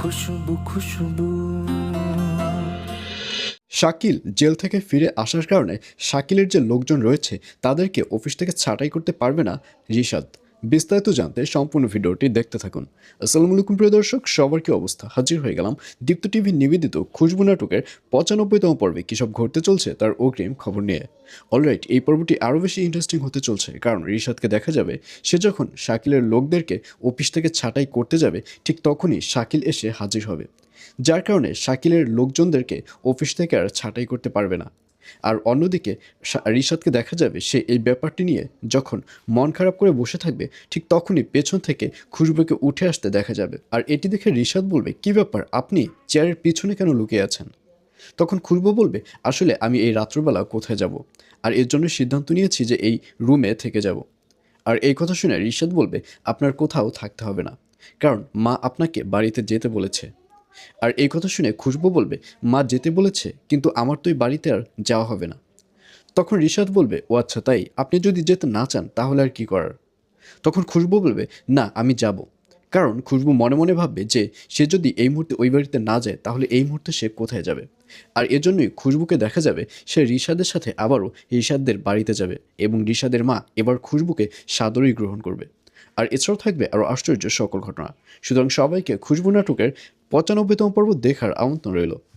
খুশবু খুশবু। Shakil jail থেকে ফিরে আসার কারণে শাকিলের যে লোকজন রয়েছে তাদেরকে অফিস থেকে ছাঁটাই করতে পারবে না রিশাদ। বিস্তারিত জানতে সম্পূর্ণ ভিডিওটি দেখতে থাকুন। আসসালামু আলাইকুম প্রিয় দর্শক, সবার কি অবস্থা? হাজির হয়ে গেলাম দীপ্ত টিভি নিবেদিত খুশবু নাটকের 95তম পর্বে কী সব ঘটতে চলছে তার অগ্রিম খবর নিয়ে। অলরাইট, এই পর্বটি আরও বেশি ইন্টারেস্টিং হতে চলছে, কারণ রিশাদকে দেখা যাবে সে যখন শাকিলের লোকদেরকে অফিস থেকে ছাঁটাই করতে যাবে ঠিক তখনই শাকিল এসে হাজির হবে, যার কারণে শাকিলের লোকজনদেরকে অফিস থেকে আর ছাঁটাই করতে পারবে না। আর অন্যদিকে রিশাদকে দেখা যাবে সে এই ব্যাপারটি নিয়ে যখন মন খারাপ করে বসে থাকবে ঠিক তখনই পেছন থেকে খুশবুকে উঠে আসতে দেখা যাবে। আর এটি দেখে রিশাদ বলবে, কী ব্যাপার, আপনি চেয়ারের পিছনে কেন লুকিয়ে আছেন? তখন খুশবু বলবে, আসলে আমি এই রাত্রবেলা কোথায় যাব, আর এর জন্য সিদ্ধান্ত নিয়েছি যে এই রুমে থেকে যাব। আর এই কথা শুনে রিশাদ বলবে, আপনার কোথাও থাকতে হবে না, কারণ মা আপনাকে বাড়িতে যেতে বলেছে। আর এই কথা শুনে খুশবু বলবে, মা যেতে বলেছে, কিন্তু আমার তো এই বাড়িতে আর যাওয়া হবে না। তখন রিশাদ বলবে, ও আচ্ছা তাই, আপনি যদি যেতে না চান তাহলে আর কি করার? তখন খুশবু বলবে, না আমি যাব। কারণ খুশবু মনে মনে ভাববে যে সে যদি এই মুহূর্তে ওই বাড়িতে না যায় তাহলে এই মুহূর্তে সে কোথায় যাবে। আর এজন্যই খুশবুকে দেখা যাবে সে রিশাদের সাথে আবারও রিশাদদের বাড়িতে যাবে এবং রিশাদের মা এবার খুশবুকে সাদরেই গ্রহণ করবে। আর এছাড়াও থাকবে আরও আশ্চর্য সকল ঘটনা। সুতরাং সবাইকে খুশবু নাটকের 95তম পর্ব দেখার আমন্ত্রণ রইল।